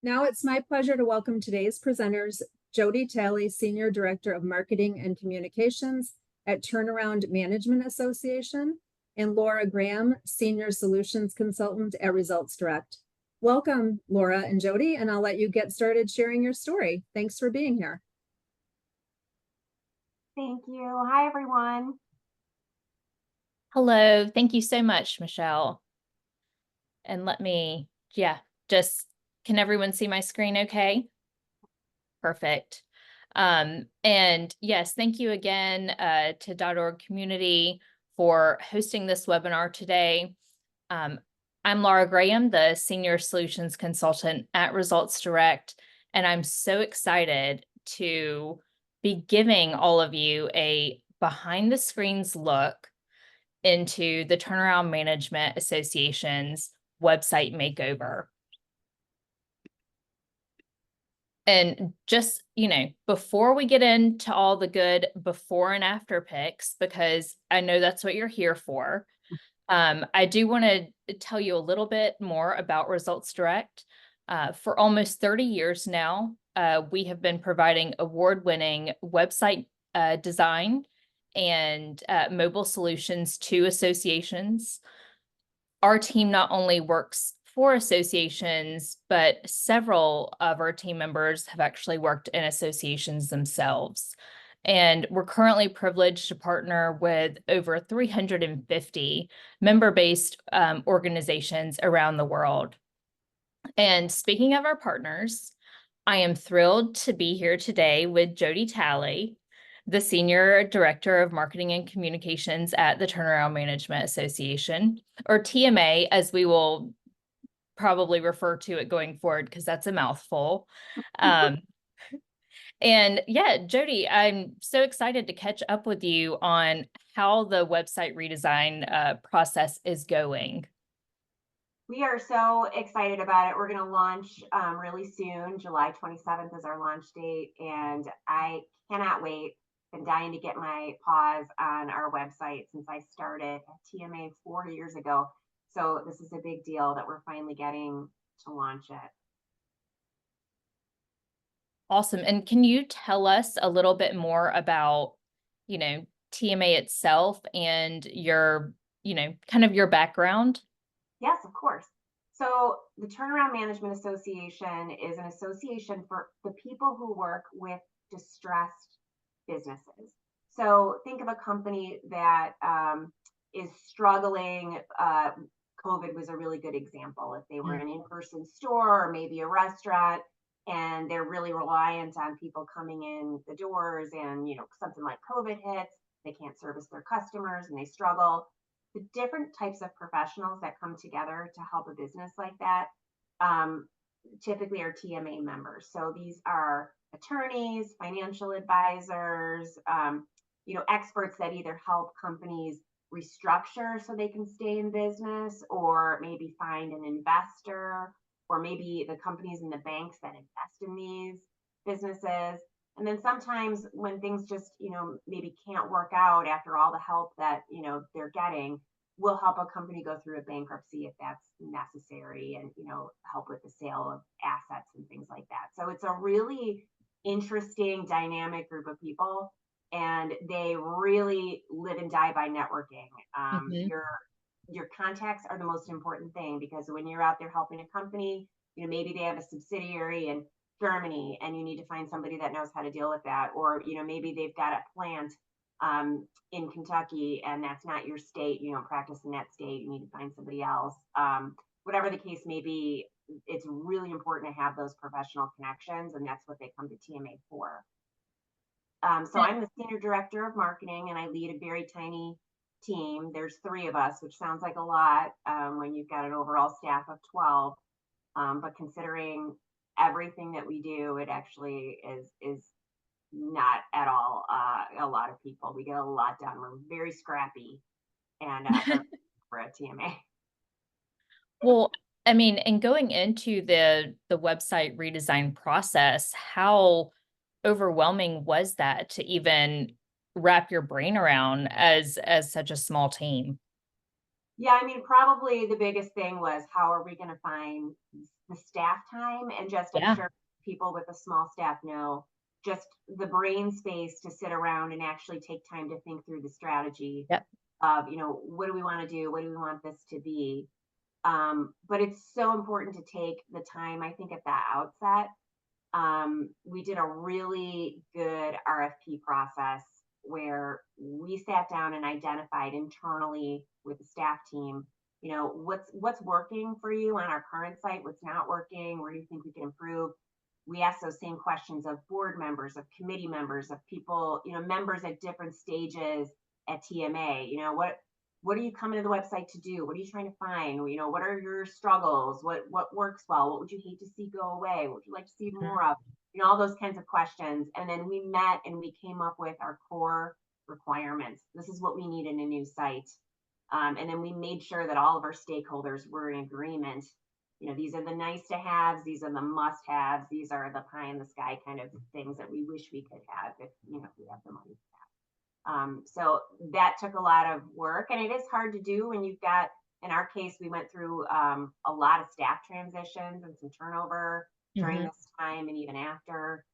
Now it's my pleasure to welcome today's presenters, Jody Talley, Senior Director of Marketing and Communications at Turnaround Management Association, and Laura Graham, Senior Solutions Consultant at Results Direct. Welcome, Laura and Jody, and I'll let you get started sharing your story. Thanks for being here. Thank you. Hi, everyone. Hello. Thank you so much, Michelle. And let me, can everyone see my screen okay? Perfect. And yes, thank you again to .org community for hosting this webinar today. I'm Laura Graham, the Senior Solutions Consultant at Results Direct, and I'm so excited to be giving all of you a behind the screens look into the Turnaround Management Association's website makeover. And just, before we get into all the good before and after pics, because I know that's what you're here for, I do want to tell you a little bit more about Results Direct. For almost 30 years now, we have been providing award-winning website design and mobile solutions to associations. Our team not only works for associations, but several of our team members have actually worked in associations themselves. And we're currently privileged to partner with over 350 member-based organizations around the world. And speaking of our partners, I am thrilled to be here today with Jody Talley, the Senior Director of Marketing and Communications at the Turnaround Management Association, or TMA, as we will probably refer to it going forward, because that's a mouthful. And yeah, Jody, I'm so excited to catch up with you on how the website redesign process is going. We are so excited about it. We're going to launch really soon. July 27th is our launch date, and I cannot wait. Been dying to get my paws on our website since I started at TMA 4 years ago. So this is a big deal that we're finally getting to launch it. Awesome. And can you tell us a little bit more about, TMA itself and your, kind of your background? Yes, of course. So the Turnaround Management Association is an association for the people who work with distressed businesses. So think of a company that is struggling. COVID was a really good example. If they were an in-person store or maybe a restaurant, and they're really reliant on people coming in the doors, and something like COVID hits, they can't service their customers and they struggle. The different types of professionals that come together to help a business like that typically are TMA members. So these are attorneys, financial advisors, experts that either help companies restructure so they can stay in business, or maybe find an investor, or maybe the companies and the banks that invest in these businesses. And then sometimes when things just, maybe can't work out after all the help that, they're getting, we'll help a company go through a bankruptcy if that's necessary, and, help with the sale of assets and things like that. So it's a really interesting, dynamic group of people, and they really live and die by networking. Your contacts are the most important thing, because when you're out there helping a company, maybe they have a subsidiary in Germany and you need to find somebody that knows how to deal with that, or maybe they've got a plant in Kentucky and that's not your state, you don't practice in that state, you need to find somebody else. Whatever the case may be, it's really important to have those professional connections, and that's what they come to TMA for. So I'm the Senior Director of Marketing, and I lead a very tiny team. There's 3 of us, which sounds like a lot when you've got an overall staff of 12. But considering everything that we do, it actually is not at all a lot of people. We get a lot done. We're very scrappy, and we're at TMA. Well, I mean, and going into the website redesign process, how overwhelming was that to even wrap your brain around as such a small team? Yeah, I mean, probably the biggest thing was how are we going to find the staff time, and just I'm Yeah. sure people with a small staff know just the brain space to sit around and actually take time to think through the strategy Yep. of, what do we want to do? What do we want this to be? But it's so important to take the time, I think, at that outset. We did a really good RFP process where we sat down and identified internally with the staff team, what's working for you on our current site, what's not working, where do you think we can improve. We asked those same questions of board members, of committee members, of people, members at different stages at TMA. What are you coming to the website to do? What are you trying to find? What are your struggles? What works well? What would you hate to see go away? What would you like to see Mhm. more of? All those kinds of questions. And then we met and we came up with our core requirements. This is what we need in a new site. And then we made sure that all of our stakeholders were in agreement. These are the nice to haves, these are the must haves, these are the pie in the sky kind of things that we wish we could have if we have the money. So that took a lot of work, and it is hard to do when you've got, in our case, we went through a lot of staff transitions and some turnover during Mhm. this time and even after.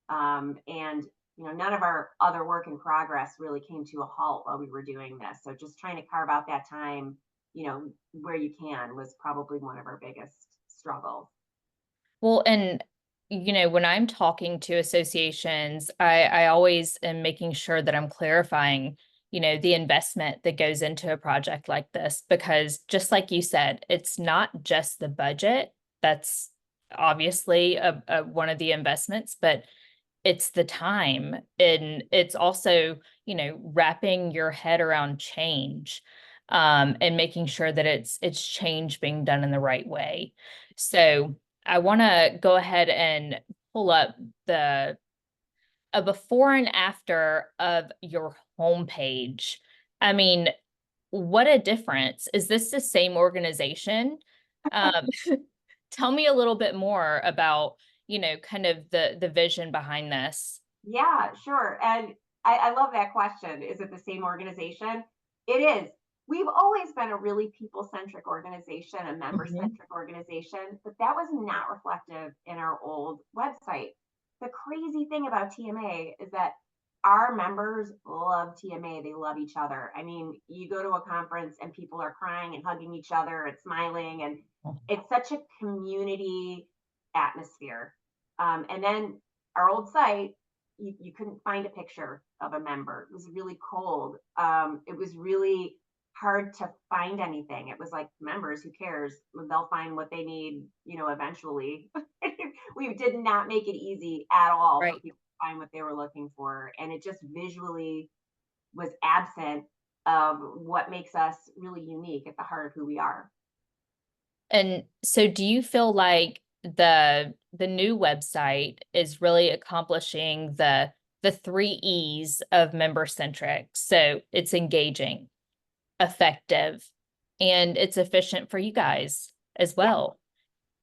And none of our other work in progress really came to a halt while we were doing this. So just trying to carve out that time, where you can, was probably one of our biggest struggles. Well, and when I'm talking to associations, I always am making sure that I'm clarifying, the investment that goes into a project like this, because just like you said, it's not just the budget. That's obviously one of the investments, but it's the time, and it's also, wrapping your head around change, and making sure that it's change being done in the right way. So I want to go ahead and pull up the a before and after of your homepage. I mean, what a difference. Is this the same organization? Um, tell me a little bit more about, kind of the vision behind this. Yeah, sure. And I love that question. Is it the same organization? It is. We've always been a really people centric organization, a member Mhm. centric organization, but that was not reflective in our old website. The crazy thing about TMA is that our members love TMA. They love each other. I mean, you go to a conference and people are crying and hugging each other and smiling, and it's such a community atmosphere. And then our old site, you couldn't find a picture of a member. It was really cold. It was really hard to find anything. It was like, members, who cares? They'll find what they need, eventually. We did not make it easy at all for Right. people to find what they were looking for. And it just visually was absent of what makes us really unique at the heart of who we are. And so do you feel like the new website is really accomplishing the three E's of member centric? So it's engaging, effective, and it's efficient for you guys as Yeah, well.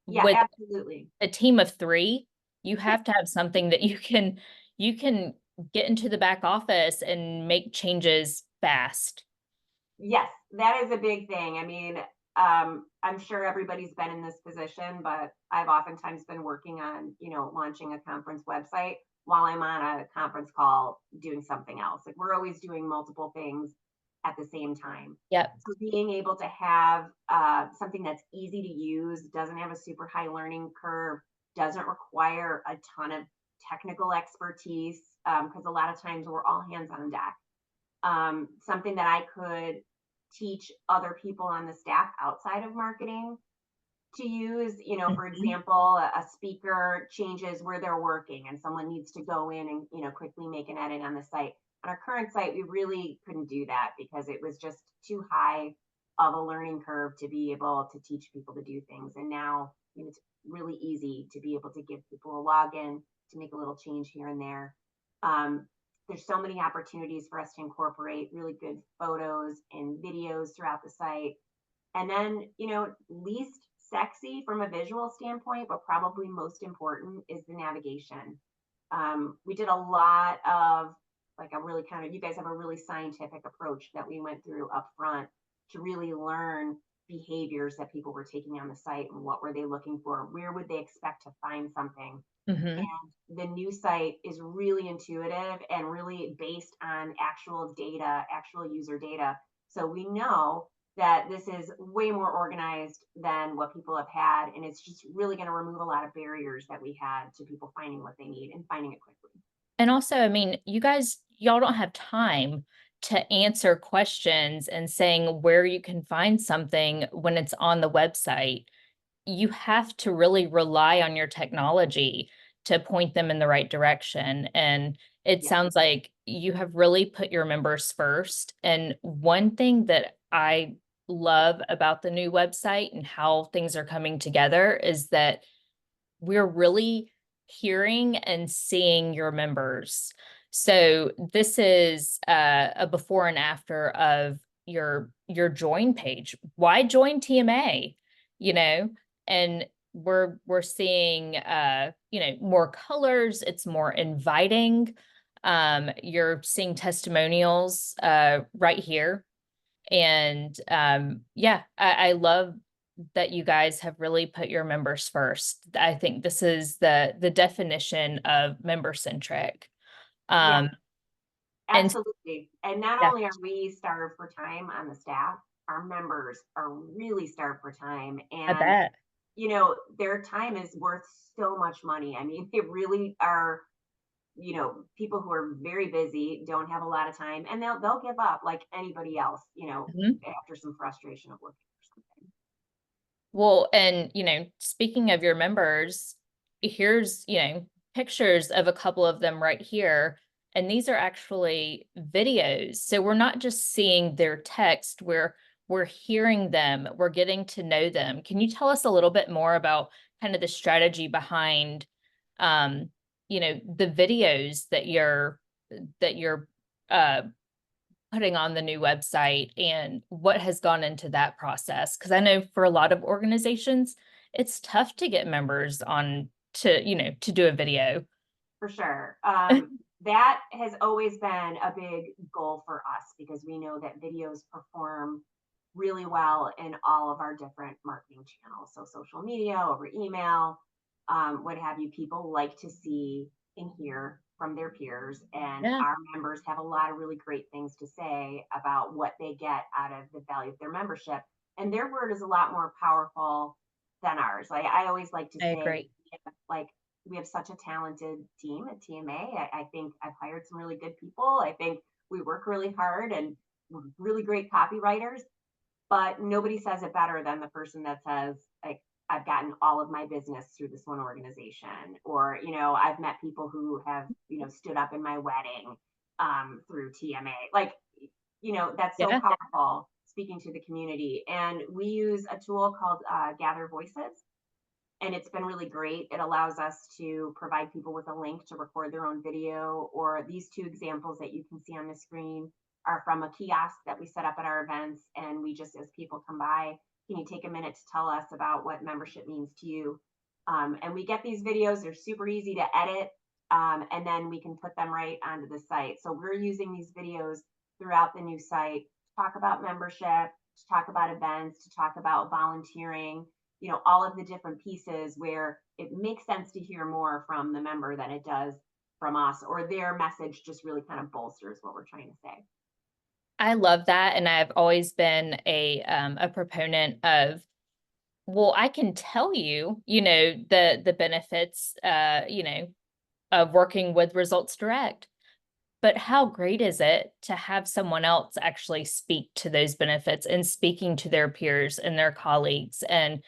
yeah, With absolutely. a team of three, you have to have something that you can get into the back office and make changes fast. Yes, that is a big thing. I mean, I'm sure everybody's been in this position, but I've oftentimes been working on, launching a conference website while I'm on a conference call doing something else. Like, we're always doing multiple things at the same time. Yep. So being able to have something that's easy to use, doesn't have a super high learning curve, doesn't require a ton of technical expertise, because a lot of times we're all hands on deck. Something that I could teach other people on the staff outside of marketing to use. For Mhm. example, a speaker changes where they're working and someone needs to go in and, quickly make an edit on the site. On our current site, we really couldn't do that because it was just too high of a learning curve to be able to teach people to do things. And now, it's really easy to be able to give people a login to make a little change here and there. Um, there's so many opportunities for us to incorporate really good photos and videos throughout the site. And then, least sexy from a visual standpoint, but probably most important, is the navigation. We did a lot of, like, a really kind of, you guys have a really scientific approach that we went through up front, to really learn behaviors that people were taking on the site and what were they looking for, where would they expect to find something. Hmm. And the new site is really intuitive and really based on actual data, actual user data. So we know that this is way more organized than what people have had. And it's just really going to remove a lot of barriers that we had to people finding what they need and finding it quickly. And also, I mean, y'all don't have time to answer questions and saying where you can find something when it's on the website. You have to really rely on your technology to point them in the right direction. And it Yeah. sounds like you have really put your members first. And one thing that I love about the new website and how things are coming together is that we're really hearing and seeing your members. So this is a before and after of your join page. Why join TMA? You know, and we're seeing more colors, it's more inviting. You're seeing testimonials right here. And yeah, I love that you guys have really put your members first. I think this is the definition of member centric. Yeah, Um, and absolutely. And not yeah, only are we starved for time on the staff, our members are really starved for time. I And, bet. their time is worth so much money. I mean, they really are, people who are very busy, don't have a lot of time, and they'll give up like anybody else, Mhm. after some frustration of working for something. Well, and speaking of your members, here's, pictures of a couple of them right here. And these are actually videos. So we're not just seeing their text, we're hearing them, we're getting to know them. Can you tell us a little bit more about kind of the strategy behind um, the videos that you're uh putting on the new website and what has gone into that process? Because I know for a lot of organizations, it's tough to get members on to do a video. For sure. That has always been a big goal for us because we know that videos perform really well in all of our different marketing channels. So social media, over email, what have you. People like to see and hear from their peers, and Yeah, our members have a lot of really great things to say about what they get out of the value of their membership. And their word is a lot more powerful than ours. I always like to I say, agree. like, we have such a talented team at TMA. I think I've hired some really good people. I think we work really hard and we're really great copywriters, but nobody says it better than the person that says, like, I've gotten all of my business through this one organization, or, I've met people who have, stood up in my wedding through TMA. Like, that's so Yeah, powerful speaking to the community. And we use a tool called Gather Voices, and it's been really great. It allows us to provide people with a link to record their own video, or these two examples that you can see on the screen are from a kiosk that we set up at our events. And we just, as people come by, can you take a minute to tell us about what membership means to you? And we get these videos, they're super easy to edit. And then we can put them right onto the site. So we're using these videos throughout the new site to talk about membership, to talk about events, to talk about volunteering, all of the different pieces where it makes sense to hear more from the member than it does from us, or their message just really kind of bolsters what we're trying to say. I love that, and I've always been a proponent of, well, I can tell you, the benefits, of working with Results Direct. But how great is it to have someone else actually speak to those benefits and speaking to their peers and their colleagues, and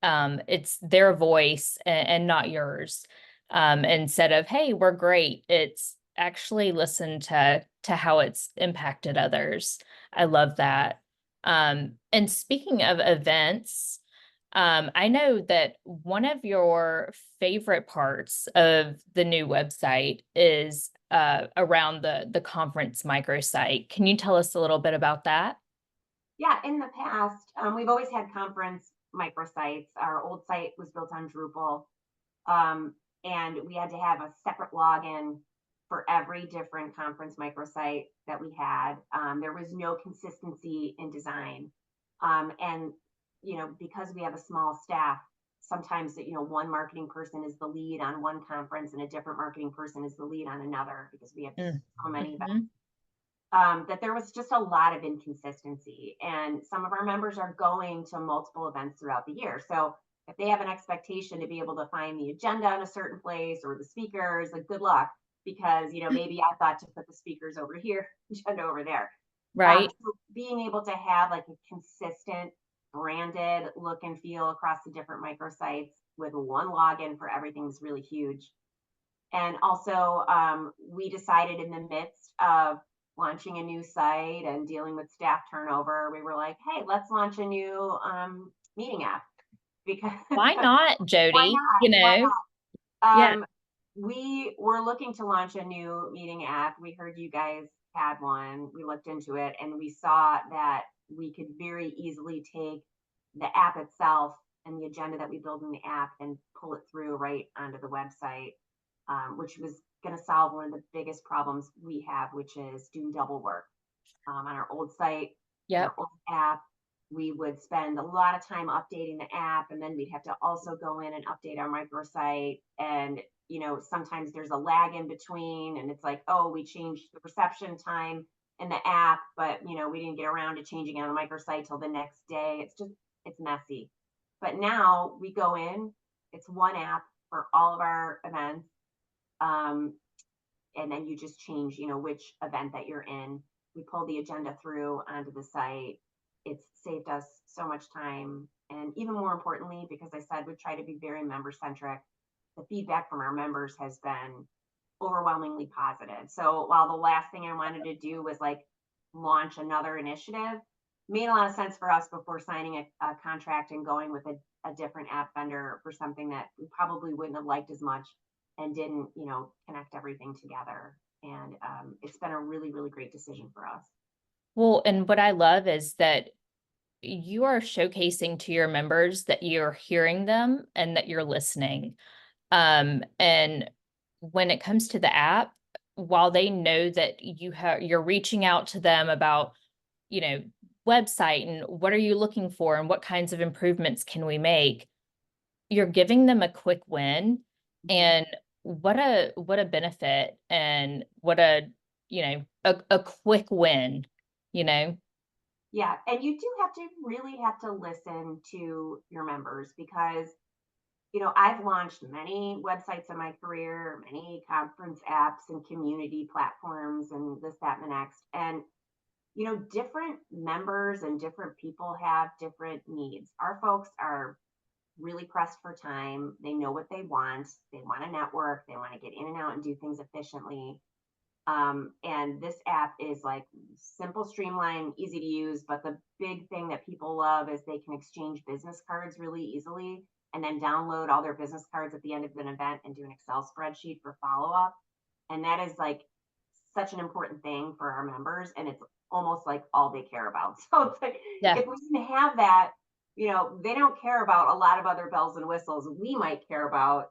it's their voice and not yours. Instead of, hey, we're great, it's actually listen to how it's impacted others. I love that. And speaking of events, I know that one of your favorite parts of the new website is around the conference microsite. Can you tell us a little bit about that? Yeah, in the past, we've always had conference microsites. Our old site was built on Drupal, um, and we had to have a separate login for every different conference microsite that we had. There was no consistency in design. And, because we have a small staff, sometimes that, one marketing person is the lead on one conference and a different marketing person is the lead on another, because we have so many events. That there was just a lot of inconsistency, and some of our members are going to multiple events throughout the year. So if they have an expectation to be able to find the agenda in a certain place or the speakers, like, good luck, because maybe I thought to put the speakers over here, agenda over there. Right. So being able to have like a consistent branded look and feel across the different microsites with one login for everything is really huge. And also, we decided in the midst of launching a new site and dealing with staff turnover, we were like, hey, let's launch a new meeting app, because Why not, why Jody? not? Why not? Yeah. We were looking to launch a new meeting app. We heard you guys had one. We looked into it and we saw that we could very easily take the app itself and the agenda that we build in the app and pull it through right onto the website, which was going to solve one of the biggest problems we have, which is doing double work. On our old site, Yep. our old app, we would spend a lot of time updating the app, and then we'd have to also go in and update our microsite. And sometimes there's a lag in between, and it's like, oh, we changed the reception time in the app, but we didn't get around to changing on the microsite till the next day. It's messy. But now we go in, it's one app for all of our events. And then you just change, which event that you're in. We pull the agenda through onto the site. It's saved us so much time. And even more importantly, because I said we try to be very member centric, the feedback from our members has been overwhelmingly positive. So while the last thing I wanted to do was like launch another initiative, made a lot of sense for us before signing a contract and going with a different app vendor for something that we probably wouldn't have liked as much and didn't, connect everything together. And it's been a really, really great decision for us. Well, and what I love is that you are showcasing to your members that you're hearing them and that you're listening. And when it comes to the app, while they know that you're reaching out to them about, website and what are you looking for and what kinds of improvements can we make, you're giving them a quick win. And what a benefit, and what a quick win. Yeah, and you do really have to listen to your members, because I've launched many websites in my career, many conference apps and community platforms and this, that, and the next. And different members and different people have different needs. Our folks are really pressed for time. They know what they want. They want to network. They want to get in and out and do things efficiently. And this app is like simple, streamlined, easy to use. But the big thing that people love is they can exchange business cards really easily, and then download all their business cards at the end of an event and do an Excel spreadsheet for follow up. And that is like such an important thing for our members. And it's almost like all they care about. So it's like, Yeah. if we didn't have that, they don't care about a lot of other bells and whistles we might care about.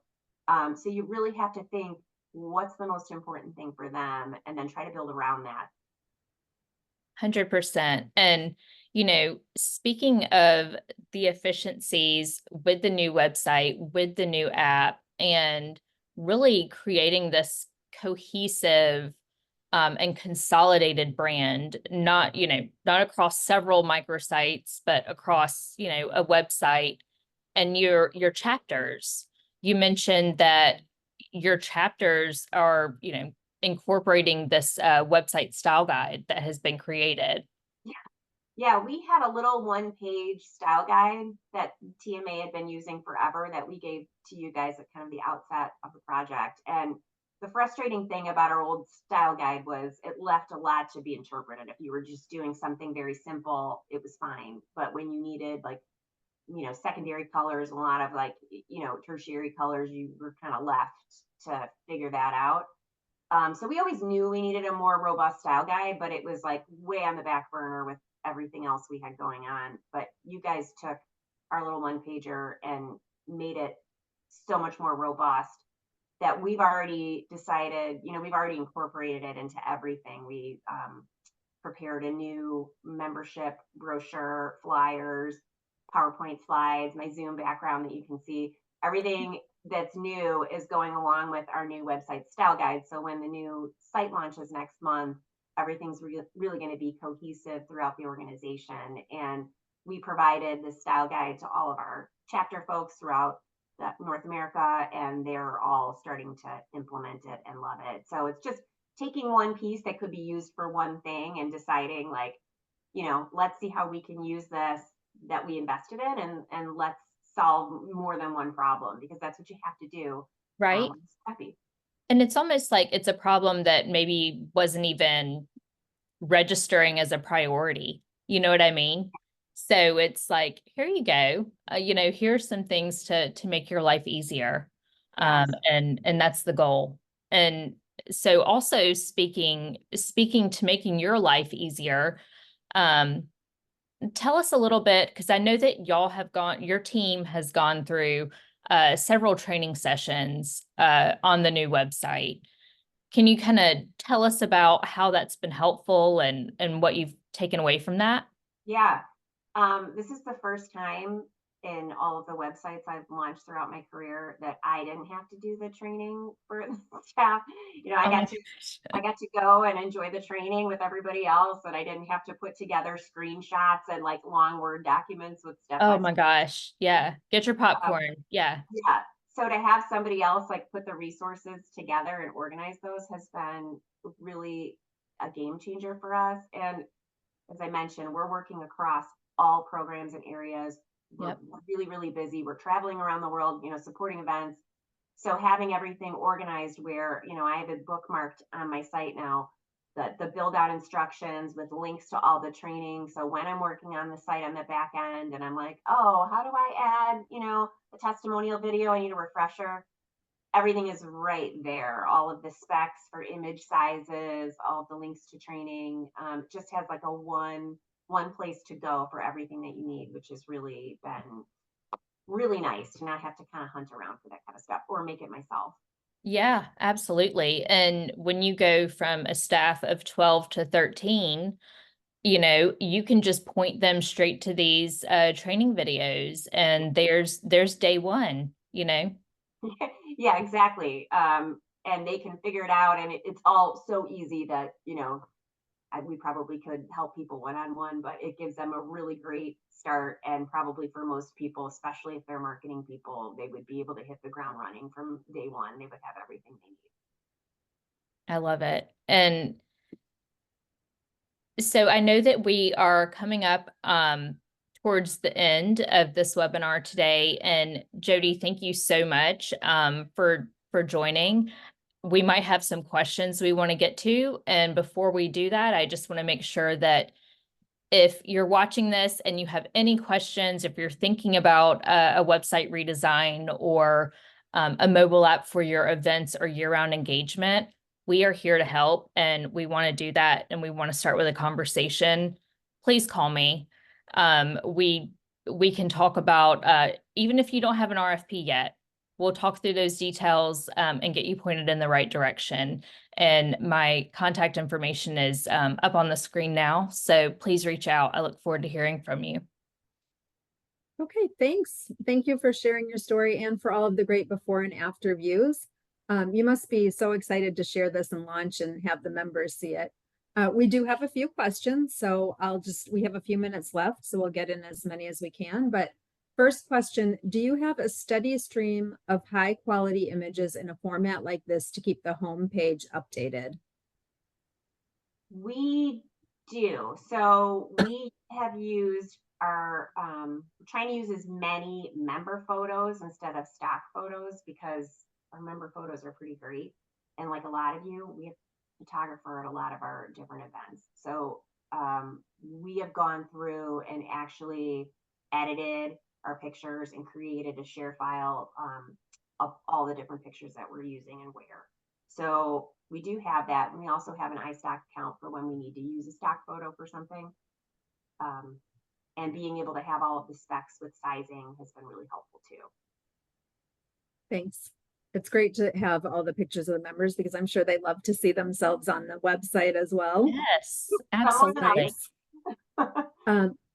So you really have to think, what's the most important thing for them, and then try to build around that. 100%. And, speaking of the efficiencies with the new website, with the new app, and really creating this cohesive and consolidated brand, not across several microsites, but across, a website and your chapters. You mentioned that your chapters are, incorporating this website style guide that has been created. Yeah, we had a little one-page style guide that TMA had been using forever that we gave to you guys at kind of the outset of the project. And the frustrating thing about our old style guide was it left a lot to be interpreted. If you were just doing something very simple, it was fine. But when you needed like, secondary colors, a lot of like, tertiary colors, you were kind of left to figure that out. So we always knew we needed a more robust style guide, but it was like way on the back burner with everything else we had going on. But you guys took our little one pager and made it so much more robust. that we've already decided, we've already incorporated it into everything. We prepared a new membership brochure, flyers, PowerPoint slides, my Zoom background that you can see. Everything that's new is going along with our new website style guide. So when the new site launches next month, everything's really going to be cohesive throughout the organization. And we provided the style guide to all of our chapter folks throughout North America, and they're all starting to implement it and love it. So it's just taking one piece that could be used for one thing and deciding, like, let's see how we can use this that we invested in, and let's solve more than one problem, because that's what you have to do. Right. Happy. And it's almost like it's a problem that maybe wasn't even registering as a priority. You know what I mean? So it's like, here you go. Here's some things to make your life easier. Yes. And that's the goal. And so also speaking to making your life easier, tell us a little bit, because I know that your team has gone through several training sessions on the new website. Can you kind of tell us about how that's been helpful and what you've taken away from that? Yeah. This is the first time in all of the websites I've launched throughout my career that I didn't have to do the training for the staff. Oh my I got to go and enjoy the training with everybody else, and I didn't have to put together screenshots and like long Word documents with step Oh by my step. gosh. Yeah. Get your popcorn. Yeah. Yeah. So to have somebody else like put the resources together and organize those has been really a game changer for us. And as I mentioned, we're working across all programs and areas. We're Yep. really, really busy. We're traveling around the world, supporting events. So having everything organized where, I have it bookmarked on my site now, the build out instructions with links to all the training. So when I'm working on the site on the back end and I'm like, oh, how do I add, a testimonial video? I need a refresher. Everything is right there. All of the specs for image sizes, all of the links to training, just has like a one place to go for everything that you need, which has really been really nice to not have to kind of hunt around for that kind of stuff or make it myself. Yeah, absolutely. And when you go from a staff of 12 to 13, you can just point them straight to these training videos, and there's day one, Yeah, exactly. And they can figure it out, and it's all so easy that we probably could help people one-on-one, but it gives them a really great start. And probably for most people, especially if they're marketing people, they would be able to hit the ground running from day one. They would have everything they need. I love it. And so I know that we are coming up towards the end of this webinar today. And Jody, thank you so much for joining. We might have some questions we want to get to. And before we do that, I just want to make sure that if you're watching this and you have any questions, if you're thinking about a website redesign or a mobile app for your events or year-round engagement, we are here to help, and we want to do that, and we want to start with a conversation. Please call me. We can talk about, even if you don't have an RFP yet, we'll talk through those details and get you pointed in the right direction. And my contact information is up on the screen now. So please reach out. I look forward to hearing from you. Okay, thanks. Thank you for sharing your story and for all of the great before and after views. You must be so excited to share this and launch and have the members see it. We do have a few questions, so we have a few minutes left, so we'll get in as many as we can. But first question, do you have a steady stream of high quality images in a format like this to keep the home page updated? We do. So we have used trying to use as many member photos instead of stock photos, because our member photos are pretty great. And like a lot of you, we have a photographer at a lot of our different events. So we have gone through and actually edited our pictures and created a share file of all the different pictures that we're using and where. So we do have that. And we also have an iStock account for when we need to use a stock photo for something. And being able to have all of the specs with sizing has been really helpful too. Thanks. It's great to have all the pictures of the members because I'm sure they love to see themselves on the website as well. Yes, Someone absolutely.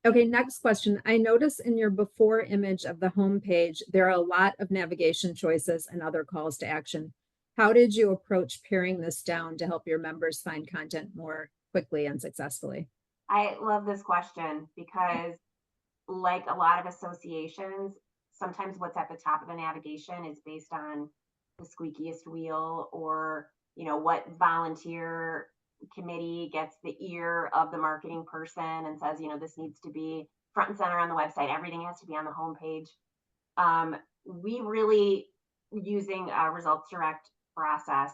Okay, next question. I notice in your before image of the homepage, there are a lot of navigation choices and other calls to action. How did you approach paring this down to help your members find content more quickly and successfully? I love this question because, like a lot of associations, sometimes what's at the top of the navigation is based on the squeakiest wheel, or what volunteer committee gets the ear of the marketing person and says, this needs to be front and center on the website. Everything has to be on the homepage. We really, using a results direct process,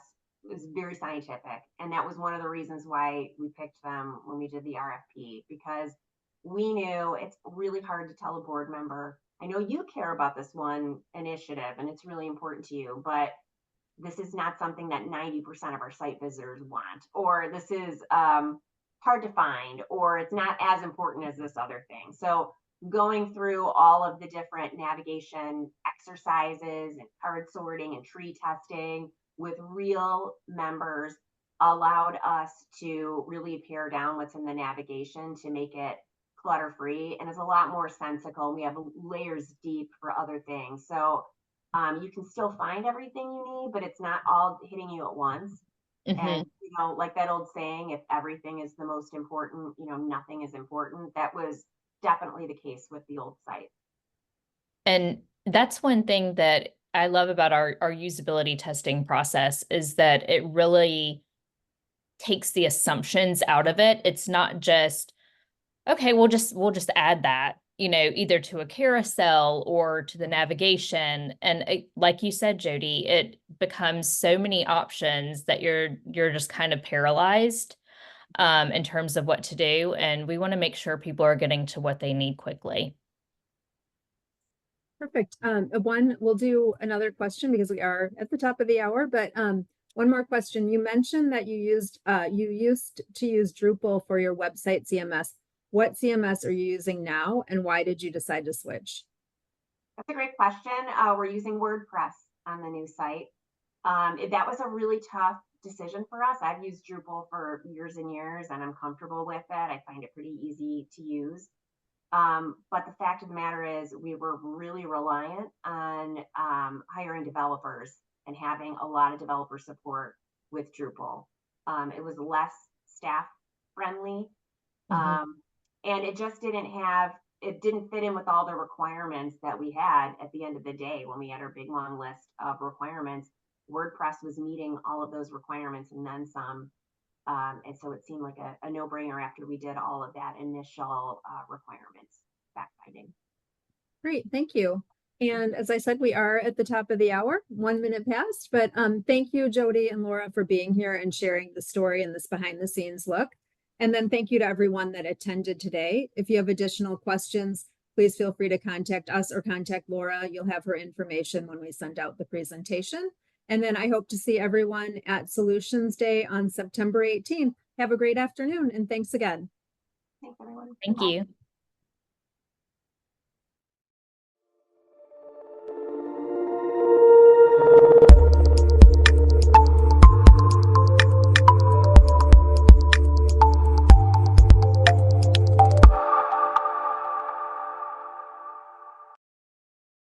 is very scientific, and that was one of the reasons why we picked them when we did the RFP, because we knew it's really hard to tell a board member, I know you care about this one initiative and it's really important to you, but this is not something that 90% of our site visitors want, or this is hard to find, or it's not as important as this other thing. So going through all of the different navigation exercises and card sorting and tree testing with real members allowed us to really pare down what's in the navigation to make it clutter free, and is a lot more sensical. We have layers deep for other things. So you can still find everything you need, but it's not all hitting you at once. And, like that old saying, if everything is the most important, nothing is important. That was definitely the case with the old site. And that's one thing that I love about our usability testing process, is that it really takes the assumptions out of it. It's not just, okay, we'll just add that, either to a carousel or to the navigation. And like you said, Jody, it becomes so many options that you're just kind of paralyzed in terms of what to do. And we want to make sure people are getting to what they need quickly. Perfect. We'll do another question because we are at the top of the hour, but one more question. You mentioned that you used to use Drupal for your website CMS. What CMS are you using now, and why did you decide to switch? That's a great question. We're using WordPress on the new site. That was a really tough decision for us. I've used Drupal for years and years, and I'm comfortable with it. I find it pretty easy to use. But the fact of the matter is, we were really reliant on hiring developers and having a lot of developer support with Drupal. It was less staff friendly. And it just it didn't fit in with all the requirements that we had at the end of the day. When we had our big long list of requirements, WordPress was meeting all of those requirements and then some. And so it seemed like a no-brainer after we did all of that initial requirements fact-finding. Great, thank you. And as I said, we are at the top of the hour, 1 minute past, but thank you, Jody and Laura, for being here and sharing the story and this behind the scenes look. And then thank you to everyone that attended today. If you have additional questions, please feel free to contact us or contact Laura. You'll have her information when we send out the presentation. And then I hope to see everyone at Solutions Day on September 18th. Have a great afternoon, and thanks again. Thanks, everyone. Thank you.